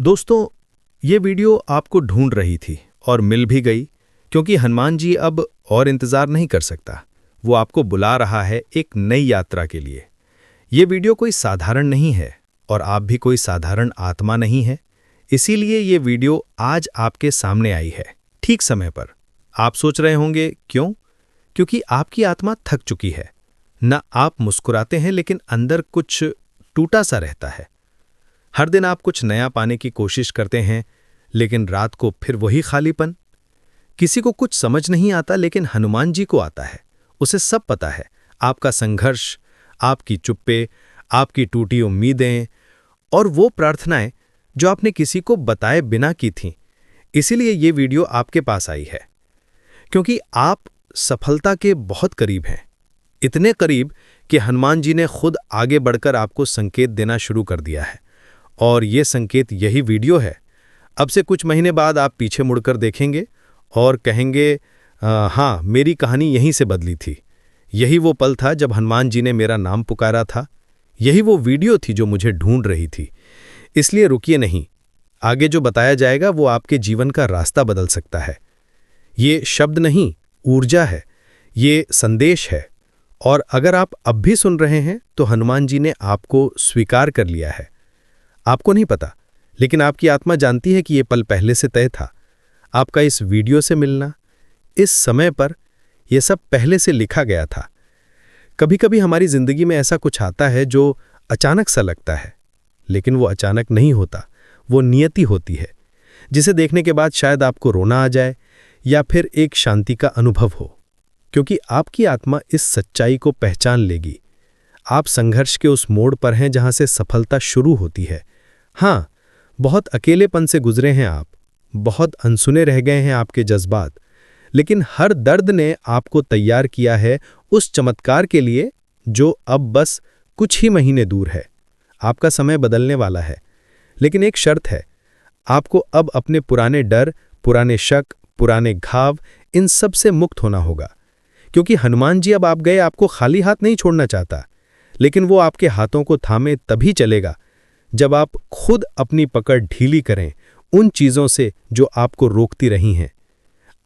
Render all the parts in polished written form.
दोस्तों, ये वीडियो आपको ढूंढ रही थी और मिल भी गई, क्योंकि हनुमान जी अब और इंतजार नहीं कर सकता। वो आपको बुला रहा है एक नई यात्रा के लिए। ये वीडियो कोई साधारण नहीं है और आप भी कोई साधारण आत्मा नहीं है। इसीलिए ये वीडियो आज आपके सामने आई है, ठीक समय पर। आप सोच रहे होंगे क्यों? क्योंकि आपकी आत्मा थक चुकी है। न आप मुस्कुराते हैं, लेकिन अंदर कुछ टूटा सा रहता है। हर दिन आप कुछ नया पाने की कोशिश करते हैं, लेकिन रात को फिर वही खालीपन। किसी को कुछ समझ नहीं आता, लेकिन हनुमान जी को आता है। उसे सब पता है, आपका संघर्ष, आपकी चुप्पे, आपकी टूटी उम्मीदें और वो प्रार्थनाएं जो आपने किसी को बताए बिना की थीं। इसीलिए ये वीडियो आपके पास आई है, क्योंकि आप सफलता के बहुत करीब हैं। इतने करीब कि हनुमान जी ने खुद आगे बढ़कर आपको संकेत देना शुरू कर दिया है। और ये संकेत यही वीडियो है। अब से कुछ महीने बाद आप पीछे मुड़कर देखेंगे और कहेंगे, हाँ, मेरी कहानी यहीं से बदली थी। यही वो पल था जब हनुमान जी ने मेरा नाम पुकारा था। यही वो वीडियो थी जो मुझे ढूंढ रही थी। इसलिए रुकिए नहीं, आगे जो बताया जाएगा वो आपके जीवन का रास्ता बदल सकता है। ये शब्द नहीं, ऊर्जा है, ये संदेश है। और अगर आप अब भी सुन रहे हैं तो हनुमान जी ने आपको स्वीकार कर लिया है। आपको नहीं पता, लेकिन आपकी आत्मा जानती है कि ये पल पहले से तय था। आपका इस वीडियो से मिलना, इस समय पर, यह सब पहले से लिखा गया था। कभी कभी हमारी जिंदगी में ऐसा कुछ आता है जो अचानक सा लगता है, लेकिन वो अचानक नहीं होता, वो नियति होती है, जिसे देखने के बाद शायद आपको रोना आ जाए या फिर एक शांति का अनुभव हो, क्योंकि आपकी आत्मा इस सच्चाई को पहचान लेगी। आप संघर्ष के उस मोड़ पर हैं जहां से सफलता शुरू होती है। हाँ, बहुत अकेलेपन से गुजरे हैं आप, बहुत अनसुने रह गए हैं आपके जज्बात, लेकिन हर दर्द ने आपको तैयार किया है उस चमत्कार के लिए जो अब बस कुछ ही महीने दूर है। आपका समय बदलने वाला है, लेकिन एक शर्त है, आपको अब अपने पुराने डर, पुराने शक, पुराने घाव, इन सब से मुक्त होना होगा। क्योंकि हनुमान जी अब आप गए आपको खाली हाथ नहीं छोड़ना चाहता, लेकिन वो आपके हाथों को थामे तभी चलेगा जब आप खुद अपनी पकड़ ढीली करें उन चीज़ों से जो आपको रोकती रही हैं।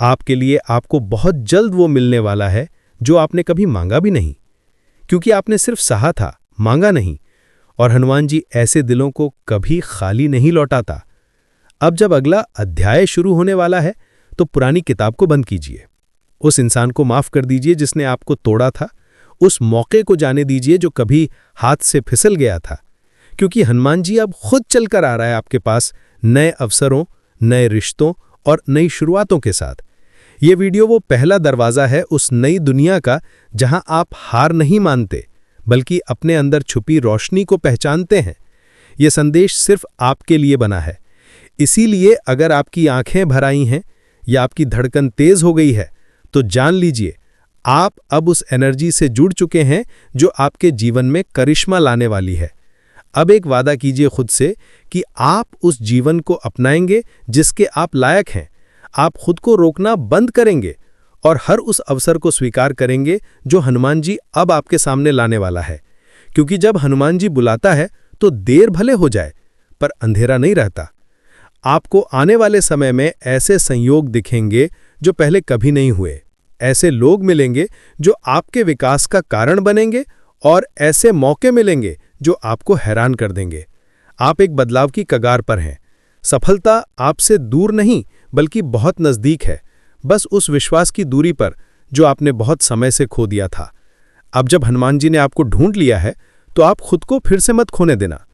आपके लिए आपको बहुत जल्द वो मिलने वाला है जो आपने कभी मांगा भी नहीं, क्योंकि आपने सिर्फ सहा था, मांगा नहीं। और हनुमान जी ऐसे दिलों को कभी खाली नहीं लौटाता। अब जब अगला अध्याय शुरू होने वाला है तो पुरानी किताब को बंद कीजिए। उस इंसान को माफ कर दीजिए जिसने आपको तोड़ा था। उस मौके को जाने दीजिए जो कभी हाथ से फिसल गया था, क्योंकि हनुमान जी अब खुद चलकर आ रहा है आपके पास नए अवसरों, नए रिश्तों और नई शुरुआतों के साथ। ये वीडियो वो पहला दरवाज़ा है उस नई दुनिया का जहां आप हार नहीं मानते, बल्कि अपने अंदर छुपी रोशनी को पहचानते हैं। ये संदेश सिर्फ आपके लिए बना है। इसीलिए अगर आपकी आंखें भर आई हैं या आपकी धड़कन तेज हो गई है, तो जान लीजिए आप अब उस एनर्जी से जुड़ चुके हैं जो आपके जीवन में करिश्मा लाने वाली है। अब एक वादा कीजिए खुद से कि आप उस जीवन को अपनाएंगे जिसके आप लायक हैं। आप खुद को रोकना बंद करेंगे और हर उस अवसर को स्वीकार करेंगे जो हनुमान जी अब आपके सामने लाने वाला है। क्योंकि जब हनुमान जी बुलाता है तो देर भले हो जाए, पर अंधेरा नहीं रहता। आपको आने वाले समय में ऐसे संयोग दिखेंगे जो पहले कभी नहीं हुए। ऐसे लोग मिलेंगे जो आपके विकास का कारण बनेंगे और ऐसे मौके मिलेंगे जो आपको हैरान कर देंगे। आप एक बदलाव की कगार पर हैं। सफलता आपसे दूर नहीं, बल्कि बहुत नज़दीक है, बस उस विश्वास की दूरी पर जो आपने बहुत समय से खो दिया था। अब जब हनुमान जी ने आपको ढूंढ लिया है, तो आप खुद को फिर से मत खोने देना।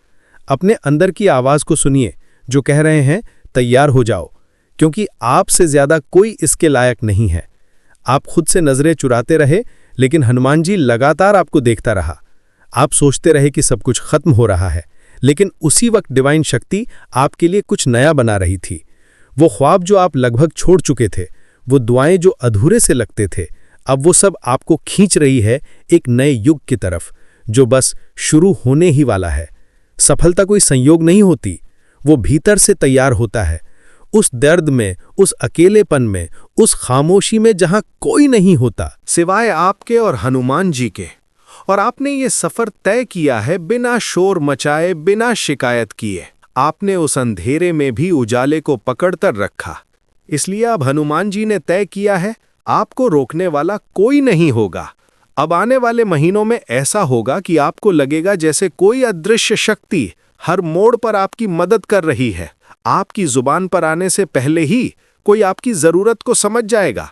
अपने अंदर की आवाज़ को सुनिए जो कह रहे हैं, तैयार हो जाओ, क्योंकि आपसे ज़्यादा कोई इसके लायक नहीं है। आप खुद से नज़रें चुराते रहे, लेकिन हनुमान जी लगातार आपको देखता रहा। आप सोचते रहे कि सब कुछ खत्म हो रहा है, लेकिन उसी वक्त डिवाइन शक्ति आपके लिए कुछ नया बना रही थी। वो ख्वाब जो आप लगभग छोड़ चुके थे, वो दुआएं जो अधूरे से लगते थे, अब वो सब आपको खींच रही है एक नए युग की तरफ जो बस शुरू होने ही वाला है। सफलता कोई संयोग नहीं होती, वो भीतर से तैयार होता है। उस दर्द में, उस अकेलेपन में, उस खामोशी में जहां कोई नहीं होता सिवाय आपके और हनुमान जी के। और आपने ये सफर तय किया है बिना शोर मचाए, बिना शिकायत किए। आपने उस अंधेरे में भी उजाले को पकड़कर रखा। इसलिए अब हनुमान जी ने तय किया है, आपको रोकने वाला कोई नहीं होगा। अब आने वाले महीनों में ऐसा होगा कि आपको लगेगा जैसे कोई अदृश्य शक्ति हर मोड़ पर आपकी मदद कर रही है। आपकी जुबान पर आने से पहले ही कोई आपकी जरूरत को समझ जाएगा।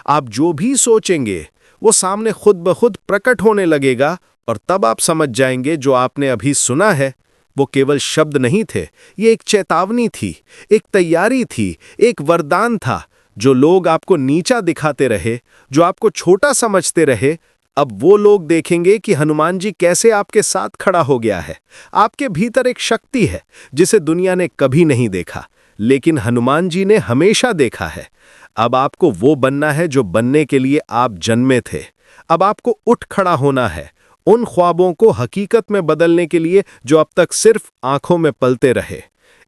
आप जो भी सोचेंगे वो सामने खुद ब खुद प्रकट होने लगेगा, और तब आप समझ जाएंगे जो आपने अभी सुना है वो केवल शब्द नहीं थे, ये एक चेतावनी थी, एक तैयारी थी, एक वरदान था। जो लोग आपको नीचा दिखाते रहे, जो आपको छोटा समझते रहे, अब वो लोग देखेंगे कि हनुमान जी कैसे आपके साथ खड़ा हो गया है। आपके भीतर एक शक्ति है जिसे दुनिया ने कभी नहीं देखा, लेकिन हनुमान जी ने हमेशा देखा है। अब आपको वो बनना है जो बनने के लिए आप जन्मे थे। अब आपको उठ खड़ा होना है, उन ख्वाबों को हकीकत में बदलने के लिए जो अब तक सिर्फ आंखों में पलते रहे।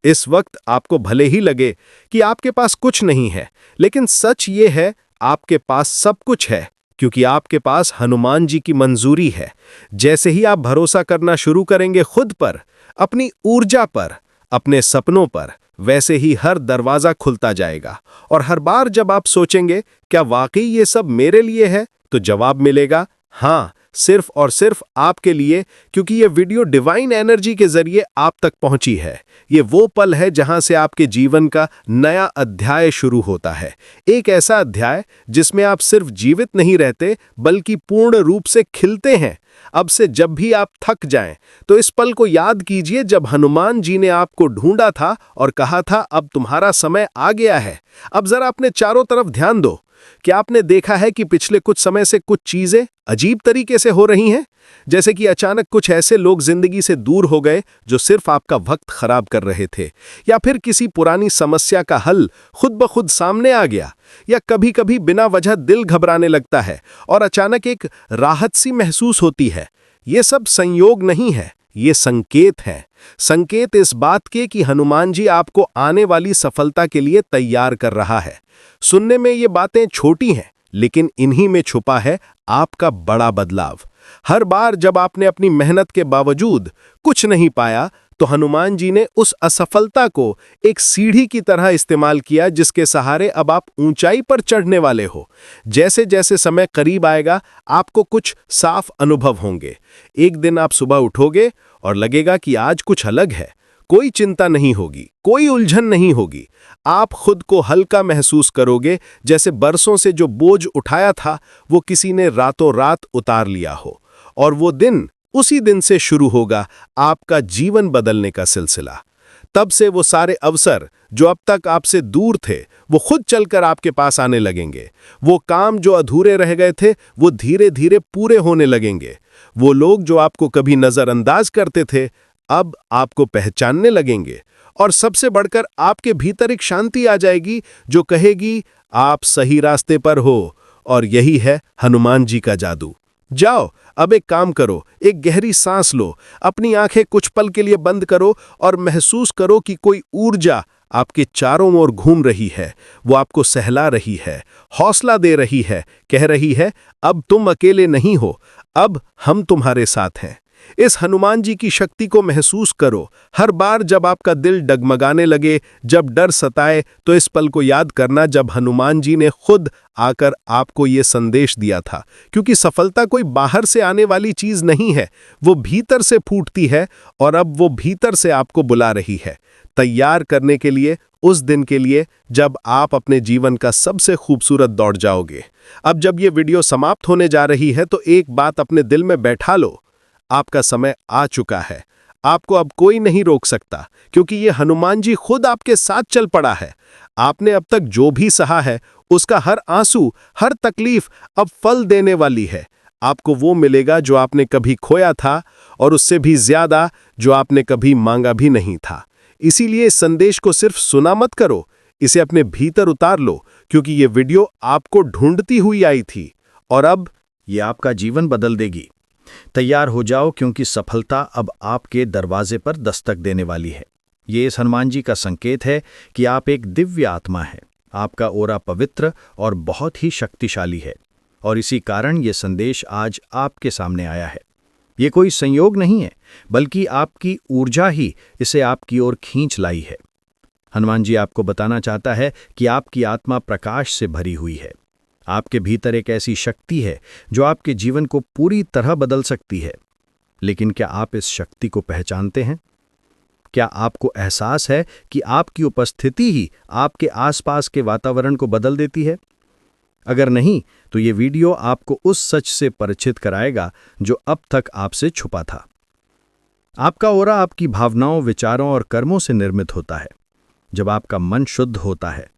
इस वक्त आपको भले ही लगे कि आपके पास कुछ नहीं है, लेकिन सच ये है, आपके पास सब कुछ है, क्योंकि आपके पास हनुमान जी की मंजूरी है। जैसे ही आप भरोसा करना शुरू करेंगे खुद पर, अपनी ऊर्जा पर, अपने सपनों पर, वैसे ही हर दरवाजा खुलता जाएगा। और हर बार जब आप सोचेंगे क्या वाकई ये सब मेरे लिए है, तो जवाब मिलेगा हाँ, सिर्फ और सिर्फ आपके लिए, क्योंकि ये वीडियो डिवाइन एनर्जी के जरिए आप तक पहुंची है। ये वो पल है जहां से आपके जीवन का नया अध्याय शुरू होता है। एक ऐसा अध्याय जिसमें आप सिर्फ जीवित नहीं रहते, बल्कि पूर्ण रूप से खिलते हैं। अब से जब भी आप थक जाएं, तो इस पल को याद कीजिए जब हनुमान जी ने आपको ढूंढा था और कहा था अब तुम्हारा समय आ गया है। अब जरा अपने चारों तरफ ध्यान दो। क्या आपने देखा है कि पिछले कुछ समय से कुछ चीजें अजीब तरीके से हो रही हैं? जैसे कि अचानक कुछ ऐसे लोग जिंदगी से दूर हो गए जो सिर्फ आपका वक्त खराब कर रहे थे, या फिर किसी पुरानी समस्या का हल खुद ब खुद सामने आ गया, या कभी कभी बिना वजह दिल घबराने लगता है और अचानक एक राहत सी महसूस होती है। ये सब संयोग नहीं है, ये संकेत है। संकेत इस बात के कि हनुमान जी आपको आने वाली सफलता के लिए तैयार कर रहा है। सुनने में ये बातें छोटी हैं, लेकिन इन्हीं में छुपा है आपका बड़ा बदलाव। हर बार जब आपने अपनी मेहनत के बावजूद कुछ नहीं पाया, तो हनुमान जी ने उस असफलता को एक सीढ़ी की तरह इस्तेमाल किया, जिसके सहारे अब आप ऊंचाई पर चढ़ने वाले हो। जैसे जैसे समय करीब आएगा, आपको कुछ साफ अनुभव होंगे। एक दिन आप सुबह उठोगे और लगेगा कि आज कुछ अलग है। कोई चिंता नहीं होगी, कोई उलझन नहीं होगी। आप खुद को हल्का महसूस करोगे, जैसे बरसों से जो बोझ उठाया था वो किसी ने रातों रात उतार लिया हो। और वो दिन उसी दिन से शुरू होगा आपका जीवन बदलने का सिलसिला। तब से वो सारे अवसर जो अब तक आपसे दूर थे, वो खुद चलकर आपके पास आने लगेंगे। वो काम जो अधूरे रह गए थे, वो धीरे धीरे पूरे होने लगेंगे। वो लोग जो आपको कभी नजरअंदाज करते थे, अब आपको पहचानने लगेंगे। और सबसे बढ़कर आपके भीतर एक शांति आ जाएगी जो कहेगी आप सही रास्ते पर हो। और यही है हनुमान जी का जादू। जाओ, अब एक काम करो, एक गहरी सांस लो, अपनी आंखें कुछ पल के लिए बंद करो और महसूस करो कि कोई ऊर्जा आपके चारों ओर घूम रही है। वो आपको सहला रही है, हौसला दे रही है, कह रही है अब तुम अकेले नहीं हो, अब हम तुम्हारे साथ हैं। इस हनुमान जी की शक्ति को महसूस करो। हर बार जब आपका दिल डगमगाने लगे, जब डर सताए, तो इस पल को याद करना जब हनुमान जी ने खुद आकर आपको ये संदेश दिया था। क्योंकि सफलता कोई बाहर से आने वाली चीज नहीं है, वो भीतर से फूटती है, और अब वो भीतर से आपको बुला रही है, तैयार करने के लिए, उस दिन के लिए जब आप अपने जीवन का सबसे खूबसूरत दौड़ जाओगे। अब जब ये वीडियो समाप्त होने जा रही है, तो एक बात अपने दिल में बैठा लो, आपका समय आ चुका है। आपको अब कोई नहीं रोक सकता, क्योंकि ये हनुमान जी खुद आपके साथ चल पड़ा है। आपने अब तक जो भी सहा है, उसका हर आंसू, हर तकलीफ अब फल देने वाली है। आपको वो मिलेगा जो आपने कभी खोया था, और उससे भी ज्यादा जो आपने कभी मांगा भी नहीं था। इसीलिए इस संदेश को सिर्फ सुना मत करो, इसे अपने भीतर उतार लो, क्योंकि ये वीडियो आपको ढूंढती हुई आई थी, और अब ये आपका जीवन बदल देगी। तैयार हो जाओ, क्योंकि सफलता अब आपके दरवाजे पर दस्तक देने वाली है। ये इस हनुमान जी का संकेत है कि आप एक दिव्य आत्मा है। आपका ओरा पवित्र और बहुत ही शक्तिशाली है, और इसी कारण ये संदेश आज आपके सामने आया है। ये कोई संयोग नहीं है, बल्कि आपकी ऊर्जा ही इसे आपकी ओर खींच लाई है। हनुमान जी आपको बताना चाहता है कि आपकी आत्मा प्रकाश से भरी हुई है। आपके भीतर एक ऐसी शक्ति है जो आपके जीवन को पूरी तरह बदल सकती है। लेकिन क्या आप इस शक्ति को पहचानते हैं? क्या आपको एहसास है कि आपकी उपस्थिति ही आपके आसपास के वातावरण को बदल देती है? अगर नहीं, तो ये वीडियो आपको उस सच से परिचित कराएगा जो अब तक आपसे छुपा था। आपका ऑरा आपकी भावनाओं, विचारों और कर्मों से निर्मित होता है। जब आपका मन शुद्ध होता है,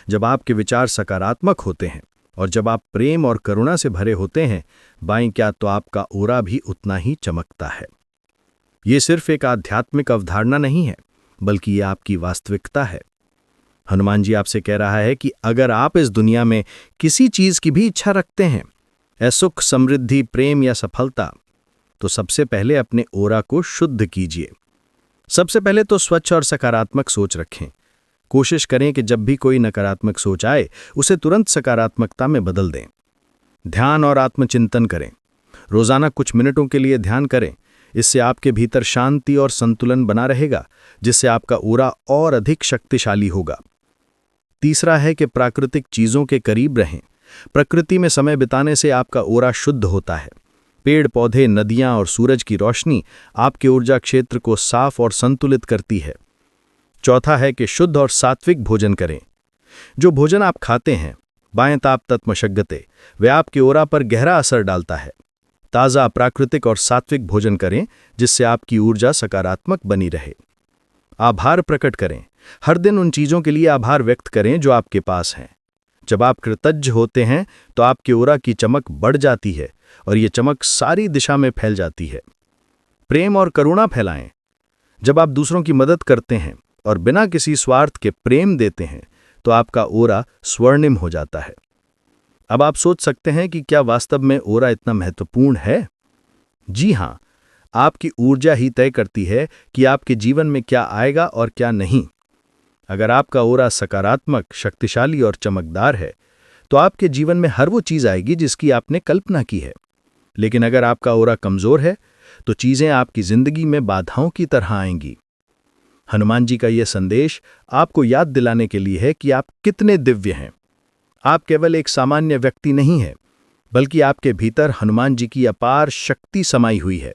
जब आपके विचार सकारात्मक होते हैं और जब आप प्रेम और करुणा से भरे होते हैं, बाईं क्या तो आपका ऑरा भी उतना ही चमकता है। ये सिर्फ एक आध्यात्मिक अवधारणा नहीं है, बल्कि ये आपकी वास्तविकता है। हनुमान जी आपसे कह रहा है कि अगर आप इस दुनिया में किसी चीज की भी इच्छा रखते हैं, सुख, समृद्धि, प्रेम या सफलता, तो सबसे पहले अपने ऑरा को शुद्ध कीजिए। सबसे पहले तो स्वच्छ और सकारात्मक सोच रखें। कोशिश करें कि जब भी कोई नकारात्मक सोच आए, उसे तुरंत सकारात्मकता में बदल दें। ध्यान और आत्मचिंतन करें। रोजाना कुछ मिनटों के लिए ध्यान करें। इससे आपके भीतर शांति और संतुलन बना रहेगा, जिससे आपका ऑरा और अधिक शक्तिशाली होगा। तीसरा है कि प्राकृतिक चीजों के करीब रहें। प्रकृति में समय बिताने से आपका ऑरा शुद्ध होता है। पेड़ पौधे, नदियां और सूरज की रोशनी आपके ऊर्जा क्षेत्र को साफ और संतुलित करती है। चौथा है कि शुद्ध और सात्विक भोजन करें। जो भोजन आप खाते हैं, बाएं ताप तत्व मशग्गते, वे आपके ऑरा पर गहरा असर डालता है। ताज़ा, प्राकृतिक और सात्विक भोजन करें, जिससे आपकी ऊर्जा सकारात्मक बनी रहे। आभार प्रकट करें। हर दिन उन चीज़ों के लिए आभार व्यक्त करें जो आपके पास हैं। जब आप कृतज्ञ होते हैं तो आपके ऑरा की चमक बढ़ जाती है और ये चमक सारी दिशा में फैल जाती है। प्रेम और करुणा फैलाएं। जब आप दूसरों की मदद करते हैं और बिना किसी स्वार्थ के प्रेम देते हैं, तो आपका ऑरा स्वर्णिम हो जाता है। अब आप सोच सकते हैं कि क्या वास्तव में ऑरा इतना महत्वपूर्ण है? जी हां, आपकी ऊर्जा ही तय करती है कि आपके जीवन में क्या आएगा और क्या नहीं। अगर आपका ऑरा सकारात्मक, शक्तिशाली और चमकदार है, तो आपके जीवन में हर वो चीज आएगी जिसकी आपने कल्पना की है। लेकिन अगर आपका ऑरा कमजोर है, तो चीजें आपकी जिंदगी में बाधाओं की तरह आएंगी। हनुमान जी का यह संदेश आपको याद दिलाने के लिए है कि आप कितने दिव्य हैं। आप केवल एक सामान्य व्यक्ति नहीं हैं, बल्कि आपके भीतर हनुमान जी की अपार शक्ति समाई हुई है।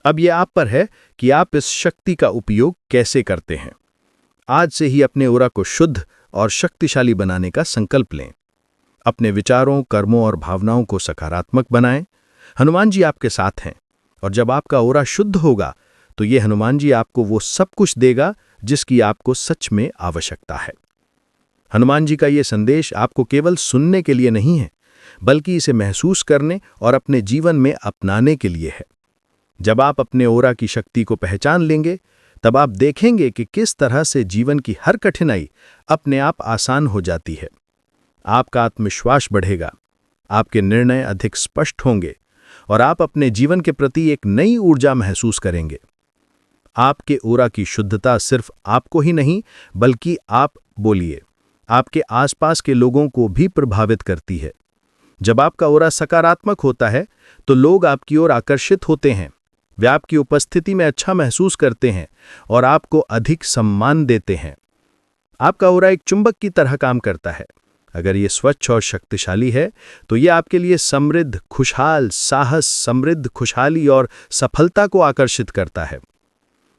अब यह आप पर है कि आप इस शक्ति का उपयोग कैसे करते हैं। आज से ही अपने ऑरा को शुद्ध और शक्तिशाली बनाने का संकल्प लें। अपने विचारों, कर्मों और भावनाओं को सकारात्मक बनाएं। हनुमान जी आपके साथ हैं, और जब आपका ऑरा शुद्ध होगा, तो ये हनुमान जी आपको वो सब कुछ देगा जिसकी आपको सच में आवश्यकता है। हनुमान जी का ये संदेश आपको केवल सुनने के लिए नहीं है, बल्कि इसे महसूस करने और अपने जीवन में अपनाने के लिए है। जब आप अपने ऑरा की शक्ति को पहचान लेंगे, तब आप देखेंगे कि किस तरह से जीवन की हर कठिनाई अपने आप आसान हो जाती है। आपका आत्मविश्वास बढ़ेगा, आपके निर्णय अधिक स्पष्ट होंगे और आप अपने जीवन के प्रति एक नई ऊर्जा महसूस करेंगे। आपके ऑरा की शुद्धता सिर्फ आपको ही नहीं, बल्कि आपके आसपास के लोगों को भी प्रभावित करती है। जब आपका ऑरा सकारात्मक होता है, तो लोग आपकी ओर आकर्षित होते हैं। वे आपकी उपस्थिति में अच्छा महसूस करते हैं और आपको अधिक सम्मान देते हैं। आपका ऑरा एक चुंबक की तरह काम करता है। अगर ये स्वच्छ और शक्तिशाली है, तो ये आपके लिए समृद्ध, खुशहाल, साहस, समृद्ध, खुशहाली और सफलता को आकर्षित करता है।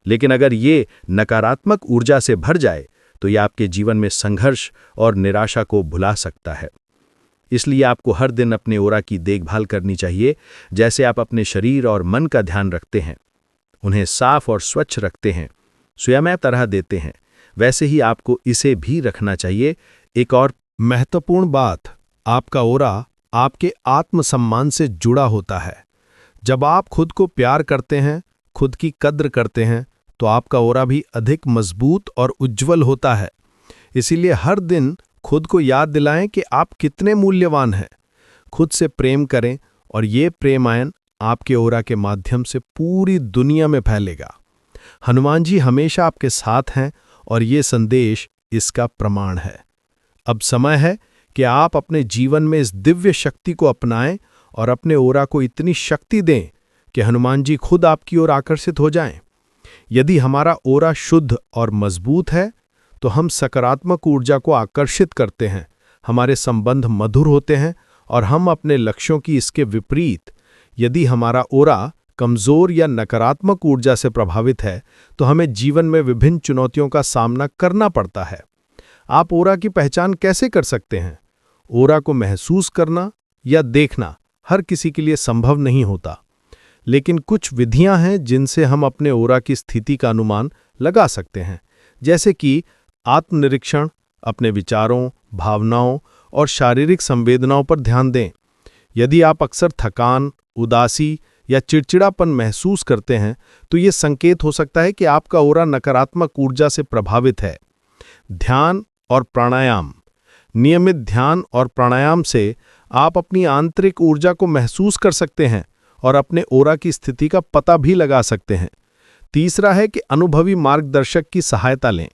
लेकिन अगर ये नकारात्मक ऊर्जा से भर जाए, तो यह आपके जीवन में संघर्ष और निराशा को भुला सकता है। इसलिए आपको हर दिन अपने ऑरा की देखभाल करनी चाहिए। जैसे आप अपने शरीर और मन का ध्यान रखते हैं, उन्हें साफ और स्वच्छ रखते हैं, स्वयं तरह देते हैं, वैसे ही आपको इसे भी रखना चाहिए। एक और महत्वपूर्ण बात, आपका ऑरा आपके आत्मसम्मान से जुड़ा होता है। जब आप खुद को प्यार करते हैं, खुद की कद्र करते हैं, तो आपका ऑरा भी अधिक मजबूत और उज्जवल होता है। इसीलिए हर दिन खुद को याद दिलाएं कि आप कितने मूल्यवान हैं। खुद से प्रेम करें और ये प्रेमायन आपके ऑरा के माध्यम से पूरी दुनिया में फैलेगा। हनुमान जी हमेशा आपके साथ हैं और ये संदेश इसका प्रमाण है। अब समय है कि आप अपने जीवन में इस दिव्य शक्ति को अपनाएं और अपने ऑरा को इतनी शक्ति दें कि हनुमान जी खुद आपकी ओर आकर्षित हो जाएं। यदि हमारा ओरा शुद्ध और मजबूत है तो हम सकारात्मक ऊर्जा को आकर्षित करते हैं, हमारे संबंध मधुर होते हैं और हम अपने लक्ष्यों की इसके विपरीत यदि हमारा ओरा कमजोर या नकारात्मक ऊर्जा से प्रभावित है तो हमें जीवन में विभिन्न चुनौतियों का सामना करना पड़ता है। आप ओरा की पहचान कैसे कर सकते हैं? ओरा को महसूस करना या देखना हर किसी के लिए संभव नहीं होता, लेकिन कुछ विधियां हैं जिनसे हम अपने ओरा की स्थिति का अनुमान लगा सकते हैं, जैसे कि आत्मनिरीक्षण, अपने विचारों, भावनाओं और शारीरिक संवेदनाओं पर ध्यान दें। यदि आप अक्सर थकान, उदासी या चिड़चिड़ापन महसूस करते हैं तो ये संकेत हो सकता है कि आपका ओरा नकारात्मक ऊर्जा से प्रभावित है। ध्यान और प्राणायाम। नियमित ध्यान और प्राणायाम से आप अपनी आंतरिक ऊर्जा को महसूस कर सकते हैं और अपने ओरा की स्थिति का पता भी लगा सकते हैं। तीसरा है कि अनुभवी मार्गदर्शक की सहायता लें।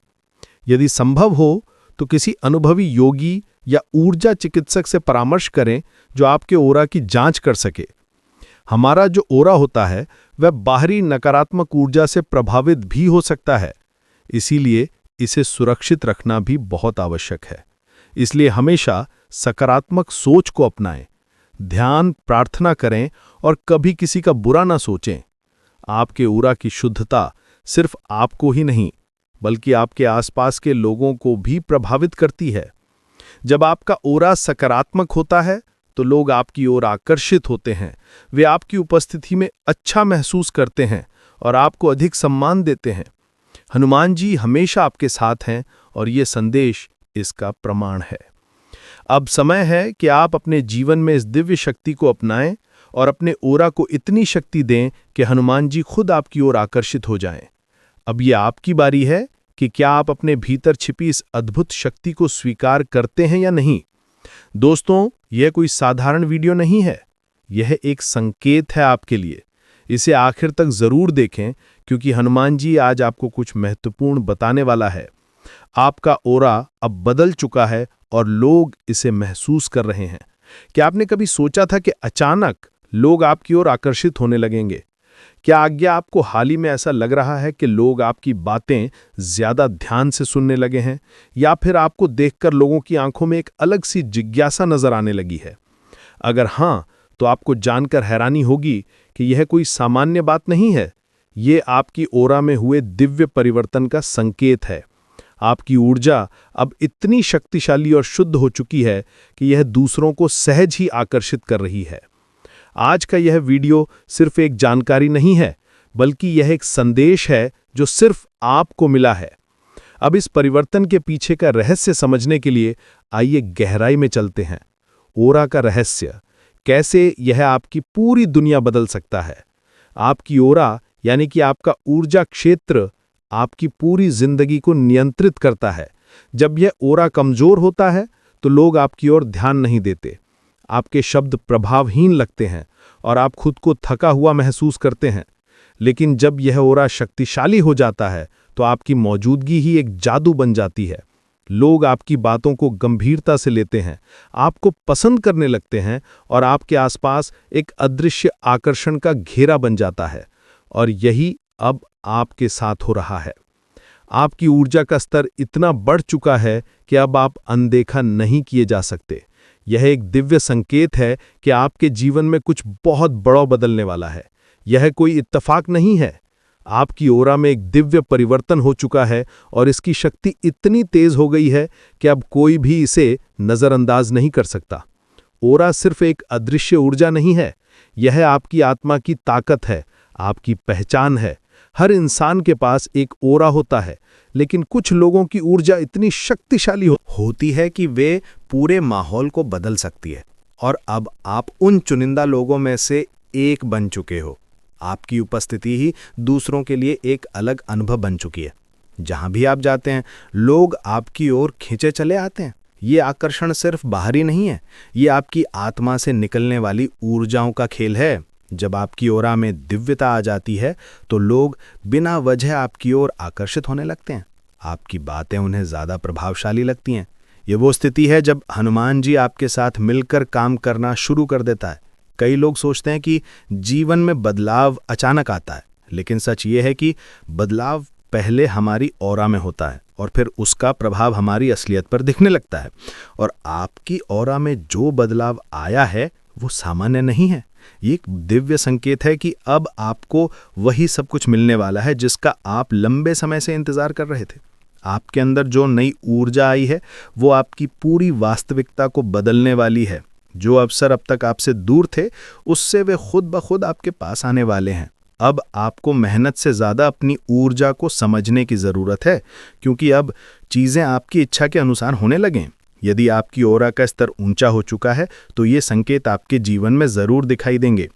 यदि संभव हो तो किसी अनुभवी योगी या ऊर्जा चिकित्सक से परामर्श करें जो आपके ओरा की जांच कर सके। हमारा जो ओरा होता है वह बाहरी नकारात्मक ऊर्जा से प्रभावित भी हो सकता है, इसीलिए इसे सुरक्षित रखना भी बहुत आवश्यक है। इसलिए हमेशा सकारात्मक सोच को अपनाएं, ध्यान, प्रार्थना करें और कभी किसी का बुरा ना सोचें। आपके ओरा की शुद्धता सिर्फ आपको ही नहीं बल्कि आपके आसपास के लोगों को भी प्रभावित करती है। जब आपका ओरा सकारात्मक होता है तो लोग आपकी ओर आकर्षित होते हैं, वे आपकी उपस्थिति में अच्छा महसूस करते हैं और आपको अधिक सम्मान देते हैं। हनुमान जी हमेशा आपके साथ हैं और ये संदेश इसका प्रमाण है। अब समय है कि आप अपने जीवन में इस दिव्य शक्ति को अपनाएं और अपने ओरा को इतनी शक्ति दें कि हनुमान जी खुद आपकी ओर आकर्षित हो जाएं। अब ये आपकी बारी है कि क्या आप अपने भीतर छिपी इस अद्भुत शक्ति को स्वीकार करते हैं या नहीं। दोस्तों, यह कोई साधारण वीडियो नहीं है, यह एक संकेत है आपके लिए। इसे आखिर तक जरूर देखें क्योंकि हनुमान जी आज आपको कुछ महत्वपूर्ण बताने वाला है। आपका ओरा अब बदल चुका है और लोग इसे महसूस कर रहे हैं। क्या आपने कभी सोचा था कि अचानक लोग आपकी ओर आकर्षित होने लगेंगे? क्या आज्ञा आपको हाल ही में ऐसा लग रहा है कि लोग आपकी बातें ज्यादा ध्यान से सुनने लगे हैं, या फिर आपको देखकर लोगों की आंखों में एक अलग सी जिज्ञासा नजर आने लगी है? अगर हां, तो आपको जानकर हैरानी होगी कि यह कोई सामान्य बात नहीं है। ये आपकी ओरा में हुए दिव्य परिवर्तन का संकेत है। आपकी ऊर्जा अब इतनी शक्तिशाली और शुद्ध हो चुकी है कि यह दूसरों को सहज ही आकर्षित कर रही है। आज का यह वीडियो सिर्फ एक जानकारी नहीं है, बल्कि यह एक संदेश है जो सिर्फ आपको मिला है। अब इस परिवर्तन के पीछे का रहस्य समझने के लिए आइए गहराई में चलते हैं। ओरा का रहस्य, कैसे यह आपकी पूरी दुनिया बदल सकता है। आपकी ओरा यानी कि आपका ऊर्जा क्षेत्र आपकी पूरी जिंदगी को नियंत्रित करता है। जब यह ओरा कमजोर होता है तो लोग आपकी ओर ध्यान नहीं देते, आपके शब्द प्रभावहीन लगते हैं और आप खुद को थका हुआ महसूस करते हैं। लेकिन जब यह ओरा शक्तिशाली हो जाता है तो आपकी मौजूदगी ही एक जादू बन जाती है। लोग आपकी बातों को गंभीरता से लेते हैं, आपको पसंद करने लगते हैं और आपके आसपास एक अदृश्य आकर्षण का घेरा बन जाता है। और यही अब आपके साथ हो रहा है। आपकी ऊर्जा का स्तर इतना बढ़ चुका है कि अब आप अनदेखा नहीं किए जा सकते। यह एक दिव्य संकेत है कि आपके जीवन में कुछ बहुत बड़ा बदलने वाला है। यह कोई इत्तेफाक नहीं है। आपकी ओरा में एक दिव्य परिवर्तन हो चुका है और इसकी शक्ति इतनी तेज हो गई है कि अब कोई भी इसे नजरअंदाज नहीं कर सकता। ओरा सिर्फ एक अदृश्य ऊर्जा नहीं है, यह आपकी आत्मा की ताकत है, आपकी पहचान है। हर इंसान के पास एक ओरा होता है, लेकिन कुछ लोगों की ऊर्जा इतनी शक्तिशाली होती है कि वे पूरे माहौल को बदल सकती है। और अब आप उन चुनिंदा लोगों में से एक बन चुके हो। आपकी उपस्थिति ही दूसरों के लिए एक अलग अनुभव बन चुकी है। जहां भी आप जाते हैं, लोग आपकी ओर खींचे चले आते हैं। ये आकर्षण सिर्फ बाहरी नहीं है, ये आपकी आत्मा से निकलने वाली ऊर्जाओं का खेल है। जब आपकी ओरा में दिव्यता आ जाती है तो लोग बिना वजह आपकी ओर आकर्षित होने लगते हैं। आपकी बातें उन्हें ज़्यादा प्रभावशाली लगती हैं। ये वो स्थिति है जब हनुमान जी आपके साथ मिलकर काम करना शुरू कर देता है। कई लोग सोचते हैं कि जीवन में बदलाव अचानक आता है, लेकिन सच ये है कि बदलाव पहले हमारी ऑरा में होता है और फिर उसका प्रभाव हमारी असलियत पर दिखने लगता है। और आपकी ऑरा में जो बदलाव आया है वो सामान्य नहीं है। ये एक दिव्य संकेत है कि अब आपको वही सब कुछ मिलने वाला है जिसका आप लंबे समय से इंतजार कर रहे थे। आपके अंदर जो नई ऊर्जा आई है वो आपकी पूरी वास्तविकता को बदलने वाली है। जो अवसर अब तक आपसे दूर थे उससे वे खुद ब खुद आपके पास आने वाले हैं। अब आपको मेहनत से ज़्यादा अपनी ऊर्जा को समझने की ज़रूरत है, क्योंकि अब चीज़ें आपकी इच्छा के अनुसार होने लगें। यदि आपकी ऑरा का स्तर ऊंचा हो चुका है तो ये संकेत आपके जीवन में ज़रूर दिखाई देंगे।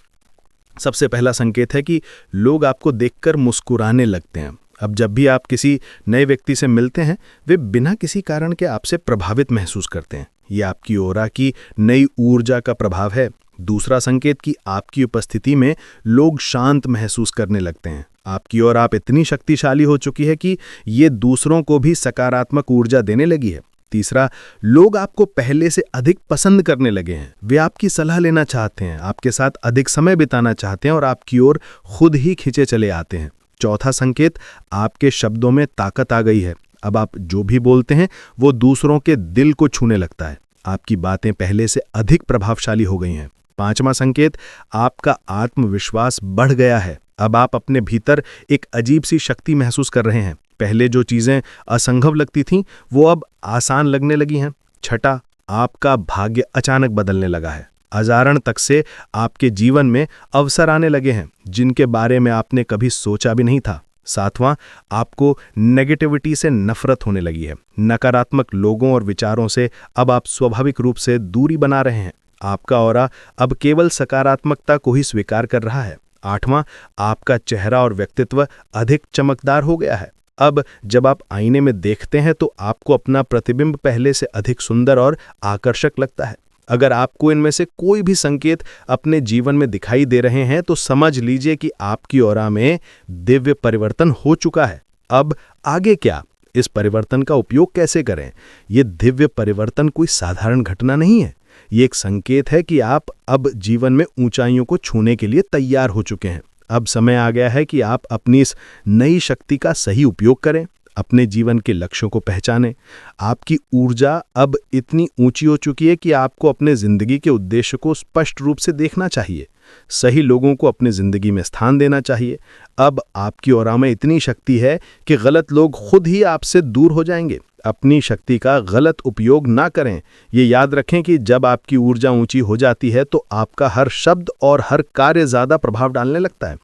सबसे पहला संकेत है कि लोग आपको देखकर मुस्कुराने लगते हैं। अब जब भी आप किसी नए व्यक्ति से मिलते हैं वे बिना किसी कारण के आपसे प्रभावित महसूस करते हैं। ये आपकी ऑरा की नई ऊर्जा का प्रभाव है। दूसरा संकेत कि आपकी उपस्थिति में लोग शांत महसूस करने लगते हैं। आपकी ओर आप इतनी शक्तिशाली हो चुकी है कि ये दूसरों को भी सकारात्मक ऊर्जा देने लगी है। तीसरा, लोग आपको पहले से अधिक पसंद करने लगे हैं। वे आपकी सलाह लेना चाहते हैं, आपके साथ अधिक समय बिताना चाहते हैं और आपकी ओर खुद ही खिंचे चले आते हैं। चौथा संकेत, आपके शब्दों में ताकत आ गई है। अब आप जो भी बोलते हैं वो दूसरों के दिल को छूने लगता है। आपकी बातें पहले से अधिक प्रभावशाली हो गई हैं। पांचवा संकेत, आपका आत्मविश्वास बढ़ गया है। अब आप अपने भीतर एक अजीब सी शक्ति महसूस कर रहे हैं। पहले जो चीजें असंभव लगती थीं वो अब आसान लगने लगी हैं। छठा, आपका भाग्य अचानक बदलने लगा है। अजारण तक से आपके जीवन में अवसर आने लगे हैं जिनके बारे में आपने कभी सोचा भी नहीं था। सातवां, आपको नेगेटिविटी से नफरत होने लगी है। नकारात्मक लोगों और विचारों से अब आप स्वाभाविक रूप से दूरी बना रहे हैं। आपका ऑरा अब केवल सकारात्मकता को ही स्वीकार कर रहा है। आठवां, आपका चेहरा और व्यक्तित्व अधिक चमकदार हो गया है। अब जब आप आईने में देखते हैं तो आपको अपना प्रतिबिंब पहले से अधिक सुंदर और आकर्षक लगता है। अगर आपको इनमें से कोई भी संकेत अपने जीवन में दिखाई दे रहे हैं तो समझ लीजिए कि आपकी ऑरा में दिव्य परिवर्तन हो चुका है। अब आगे क्या? इस परिवर्तन का उपयोग कैसे करें? ये दिव्य परिवर्तन कोई साधारण घटना नहीं है। ये एक संकेत है कि आप अब जीवन में ऊंचाइयों को छूने के लिए तैयार हो चुके हैं। अब समय आ गया है कि आप अपनी इस नई शक्ति का सही उपयोग करें, अपने जीवन के लक्ष्यों को पहचानें। आपकी ऊर्जा अब इतनी ऊंची हो चुकी है कि आपको अपने जिंदगी के उद्देश्य को स्पष्ट रूप से देखना चाहिए। सही लोगों को अपनी जिंदगी में स्थान देना चाहिए। अब आपकी ऑरा में इतनी शक्ति है कि गलत लोग खुद ही आपसे दूर हो जाएंगे। अपनी शक्ति का गलत उपयोग ना करें। ये याद रखें कि जब आपकी ऊर्जा ऊंची हो जाती है तो आपका हर शब्द और हर कार्य ज्यादा प्रभाव डालने लगता है।